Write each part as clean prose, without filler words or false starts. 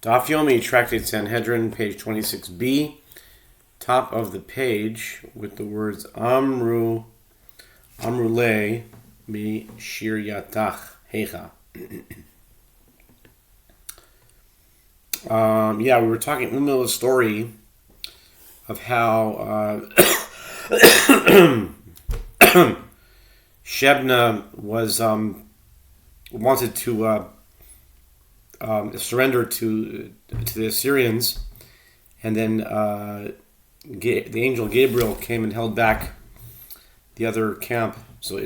Daf Yomi, Tractate Sanhedrin, page 26b, top of the page with the words Amrulei mi shiryatach hecha. We were talking in the middle of the story of how Shebna was wanted to surrender to the Assyrians, and then the angel Gabriel came and held back the other camp. So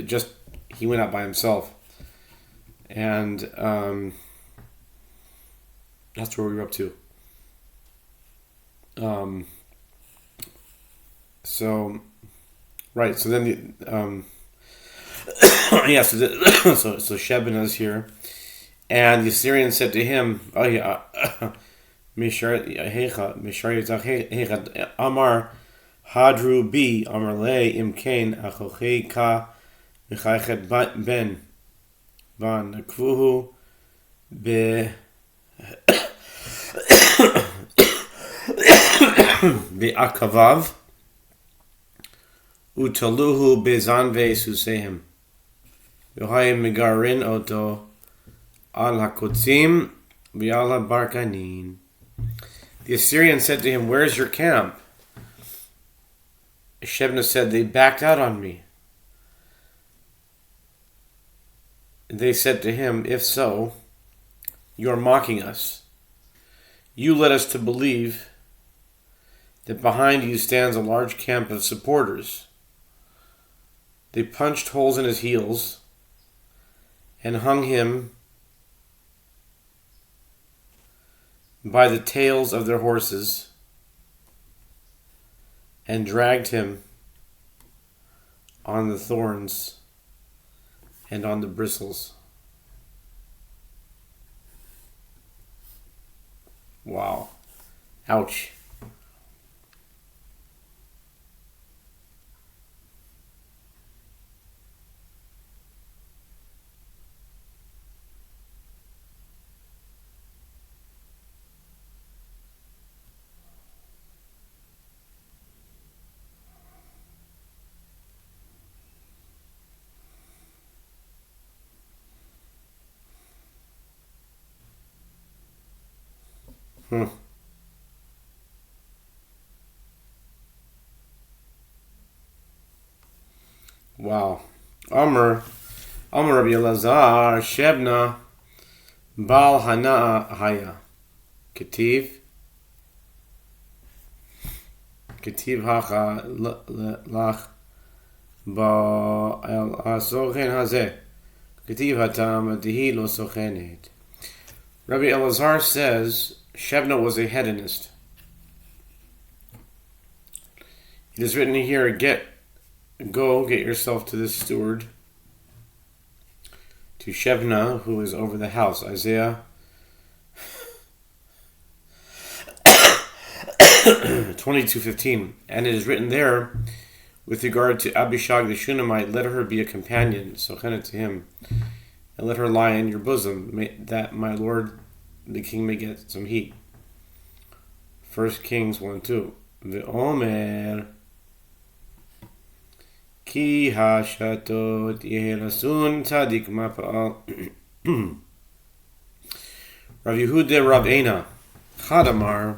he went out by himself, and that's where we were up to. So then so Shebna is here. And the Assyrians said to him, Amar Hadru bi Amar le imkain achochei ka mechaychet ben nakvuhu be akavav utaluhu bezanve susehim yohayim megarin oto al hakotzim v'al barkanin. The Assyrians said to him, "Where's your camp?" Shebna said, "They backed out on me." They said to him, "If so, you are mocking us. You led us to believe that behind you stands a large camp of supporters." They punched holes in his heels and hung him by the tails of their horses and dragged him on the thorns and on the bristles. Wow. Ouch. Wow. Amr Rabbi Elazar Shebna Bal Hana Haya Ketiv Hacha Lach Ba El Asochen Hazeh Ketiv Hatam Dihi Lo Sochenet. Rabbi Elazar says Shebna was a hedonist. It is written here, Go get yourself to this steward, to Shebna, who is over the house. Isaiah 22:15. And it is written there, with regard to Abishag the Shunammite, let her be a companion, sochenet to him, and let her lie in your bosom, that my lord the king may get some heat. 1 Kings 1:2. Ve'omer Ki hashatot yehelasun tzadik mapa'al. Rav Yehuda Rav Eina Chadamar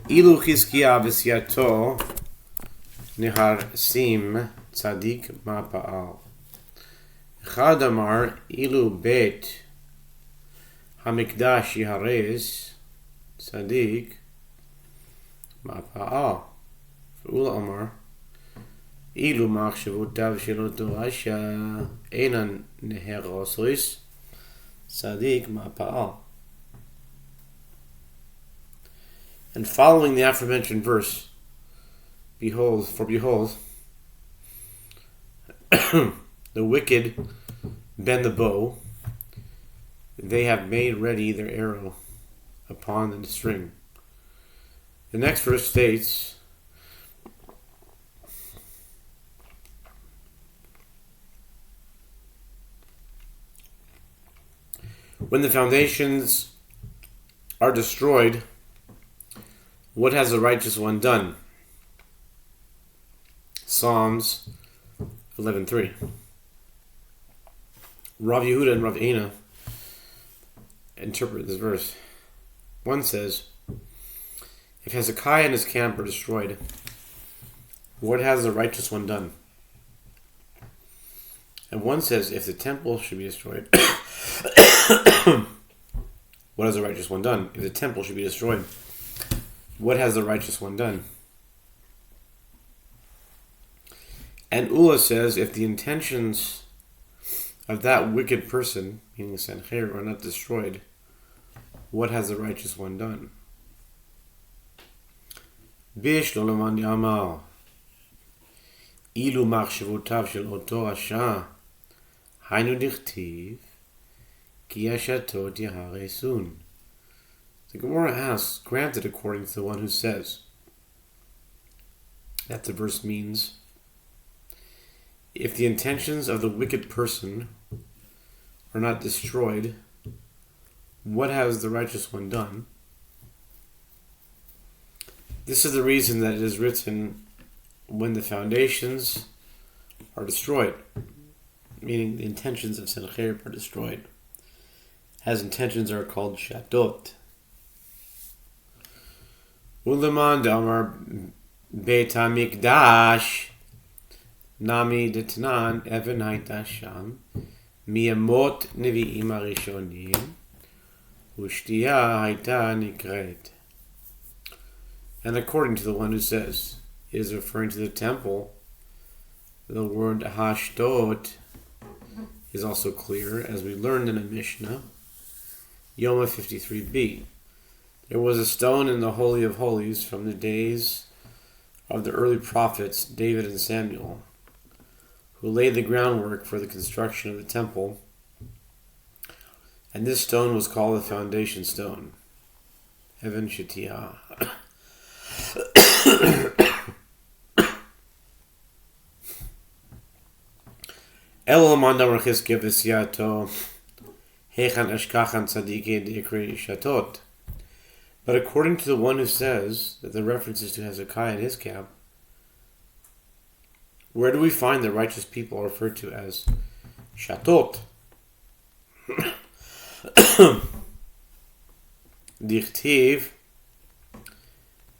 Ilu Chizkiah v'siyato nehar sim tzadik mapa'al. Chadamar Ilu bet hamikdash yihares tzadik mapa'al. Ula Amar Ilu machshavutav shelo torasha einan neherosois tzadik mapa'al. And following the aforementioned verse, behold, the wicked bend the bow, they have made ready their arrow upon the string. The next verse states, when the foundations are destroyed, what has the righteous one done? Psalms 11:3. Rav Yehuda and Rav Eina interpret this verse. One says, if Hezekiah and his camp are destroyed, what has the righteous one done? And one says, if the temple should be destroyed, what has the righteous one done? If the temple should be destroyed, what has the righteous one done? And Ula says, if the intentions of that wicked person, meaning the Sanhedrin, are not destroyed, what has the righteous one done? Bish lo leman yamar ilu machshavotav shel oto rasha haynu dichtiv ki yashatot yaharesun. The Gemara asks, granted according to the one who says that the verse means, if the intentions of the wicked person are not destroyed, what has the righteous one done? This is the reason that it is written, when the foundations are destroyed, meaning the intentions of Sanhedrin are destroyed, as intentions are called shatot. Uleman damar Beit HaMikdash Nami detnan even hayta sham miyamot nevi'im harishonim ushtiya hayta nikret. And according to the one who says it is referring to the temple, the word hashdot is also clear, as we learned in a Mishnah, Yoma 53b. There was a stone in the Holy of Holies from the days of the early prophets David and Samuel, who laid the groundwork for the construction of the temple, and this stone was called the foundation stone, Even Shetiyah. Elohim Damar Chizkiah v'Siyato Hechan Ashkachan Tzadikei Dekri Shatot. But according to the one who says that the reference is to Hezekiah and his camp, where do we find the righteous people referred to as shatot? Dichtiv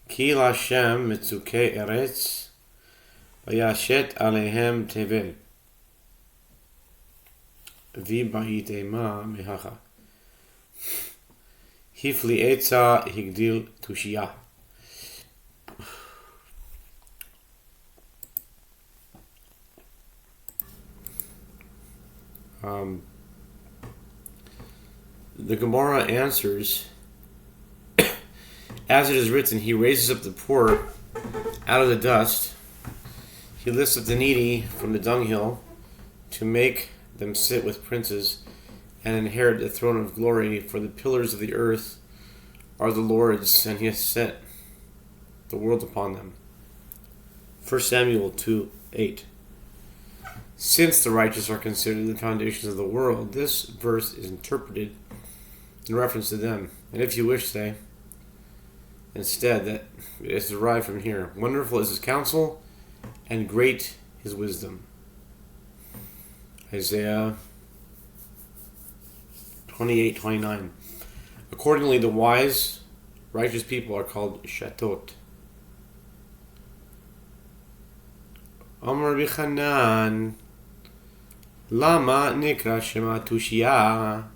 Ki Lashem Mitzukei Eretz Vayashet Alehem Tevel V'Ba'it Ema Mehacha Hifli Etza Higdil Tushiyah. The Gemara answers, as it is written, he raises up the poor out of the dust, he lifts up the needy from the dunghill to make them sit with princes and inherit the throne of glory, for the pillars of the earth are the Lord's, and he has set the world upon them. 1 Samuel 2:8. Since the righteous are considered the foundations of the world, this verse is interpreted in reference to them. And if you wish, say instead that it is derived from here. Wonderful is his counsel, and great his wisdom. Isaiah 28:29. Accordingly, the wise, righteous people are called shatot. Amar Bichanan, Lama nikra shema tushiyah,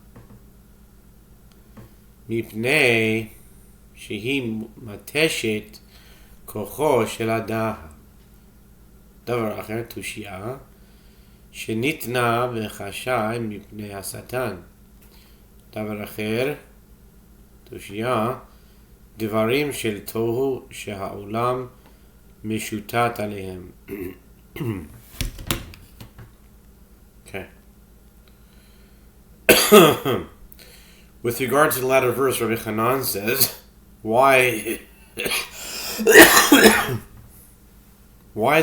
mipnei shehi mateshet kocho shel hadah. Davar acher tushiyah, shenitna bechashay mipnei hasatan. דבר אחר, תושייה, דברים של תוהו שהעולם משוטט עליהם. Okay. With regard to the latter verse, Rabbi Hanan says, why is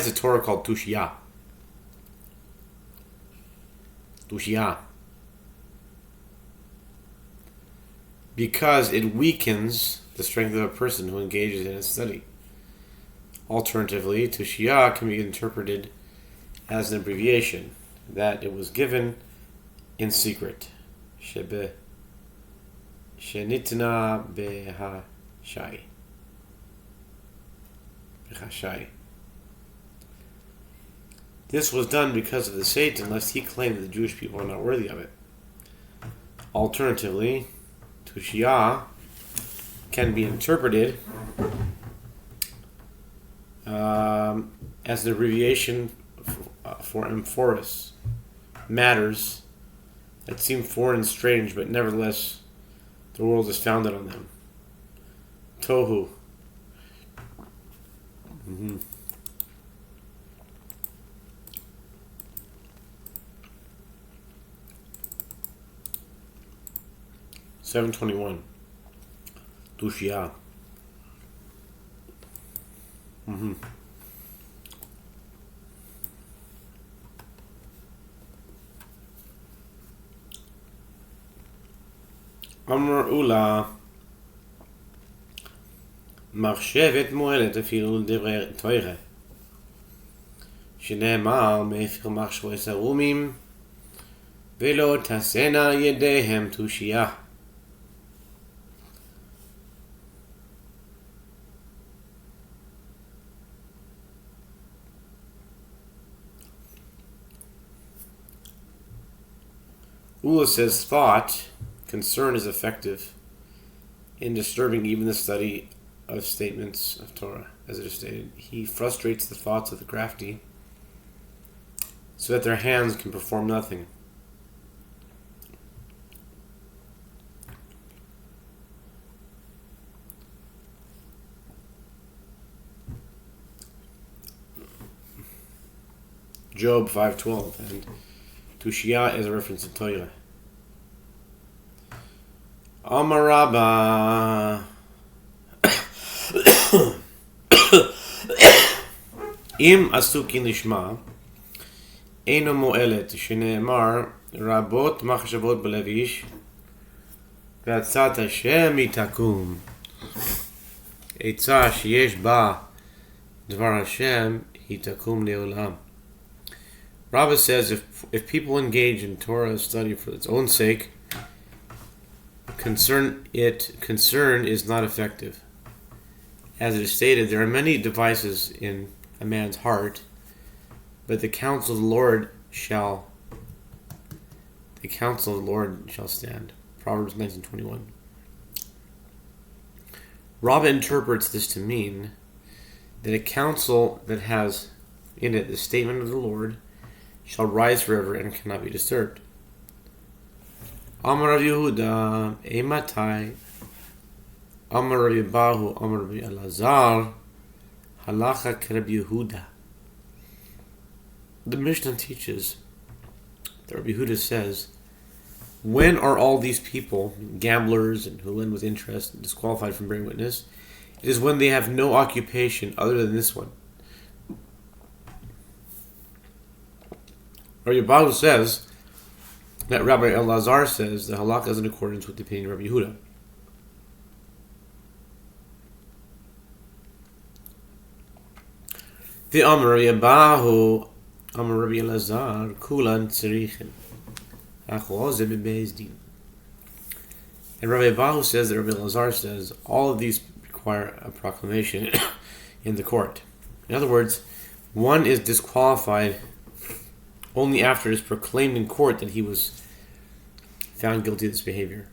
the Torah called Tushiyah? because it weakens the strength of a person who engages in its study. Alternatively, Tushia can be interpreted as an abbreviation, that it was given in secret. Shenitna behashai. This was done because of the Satan, lest he claim that the Jewish people are not worthy of it. Alternatively, Tushia can be interpreted as an abbreviation for amphoros, matters that seem foreign and strange, but nevertheless the world is founded on them. Tohu. 721. Tushia. Amr Ula. מחשבת מועלת אפילו לדברי תורה. שנאמר מאפר מחשבות הרומים ולא תעשינה ידיהם תושייה. Ula says thought, concern is effective in disturbing even the study of statements of Torah, as it is stated. He frustrates the thoughts of the crafty so that their hands can perform nothing. Job 5:12, and Tushia is a reference to Torah. Amar Rabba. Im asukin lishma eino mo'elet shene'emar rabot machshavot belevish ve'atzat Hashem itakum Eitzah sheyesh ba dvar Hashem itakum le'olam. Rabba says if people engage in Torah study for its own sake, concern is not effective. As it is stated, there are many devices in a man's heart, but the counsel of the Lord shall stand. Proverbs 19:21. Rabba interprets this to mean that a counsel that has in it the statement of the Lord shall rise forever and cannot be disturbed. Amar Rav Yehuda, Eimatai, Amar Rabbi Bahu, Amar Rabbi Elazar, Halacha Rabbi Yehuda. The Mishnah teaches that Rabbi Yehuda says, when are all these people, gamblers and who lend with interest, disqualified from bearing witness? It is when they have no occupation other than this one. Rabbi Bahu says that Rabbi Elazar says the halakha is in accordance with the opinion of Rabbi Yehuda. The Amar Rabbi Bahu, Amar Rabbi Elazar, Kulan Tzirichin, Achol Beis Din. And Rabbi Bahu says that Rabbi Elazar says all of these require a proclamation in the court. In other words, one is disqualified only after it is proclaimed in court that he was found guilty of this behavior.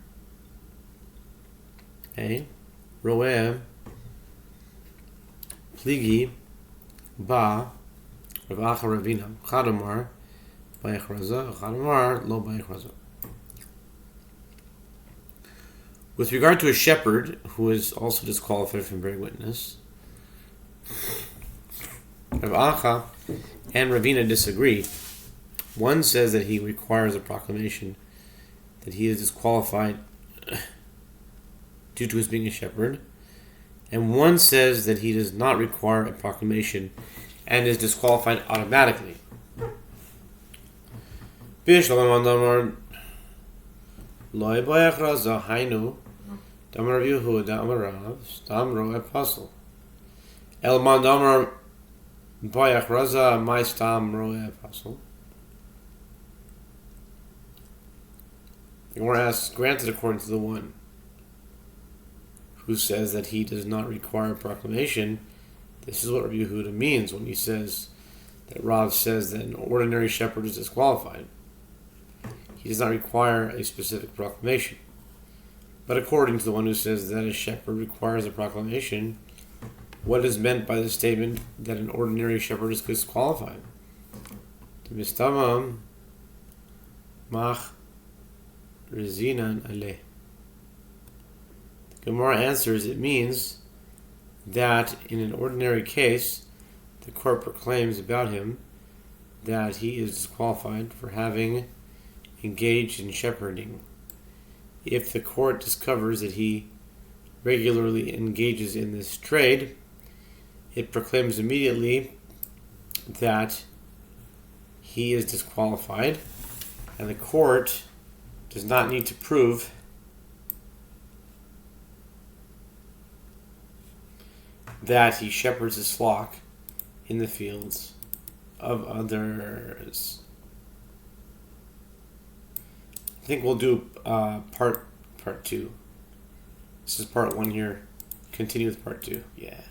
Okay? Roeh Pligi Ba Rav Acha Ravina Chadamar Ba'echraza Chadamar Lo Ba'echraza. With regard to a shepherd who is also disqualified from bearing witness, Rav Acha and Ravina disagree. One says that he requires a proclamation that he is disqualified due to his being a shepherd, and one says that he does not require a proclamation and is disqualified automatically. Damar Yehuda Amar Rav Stam Roe Apostle. Elman Damar Bayach Raza My Stam Roe Apostle. The Gemara asks, granted according to the one who says that he does not require proclamation. This is what Rabbi Yehuda means when he says that Rav says that an ordinary shepherd is disqualified. He does not require a specific proclamation. But according to the one who says that a shepherd requires a proclamation, what is meant by the statement that an ordinary shepherd is disqualified? Mistamam mach rezinan aleh. The Gemara answers, it means that in an ordinary case, the court proclaims about him that he is disqualified for having engaged in shepherding. If the court discovers that he regularly engages in this trade, it proclaims immediately that he is disqualified, and the court does not need to prove that he shepherds his flock in the fields of others. I think we'll do part two. This is part one here. Continue with part two. Yeah.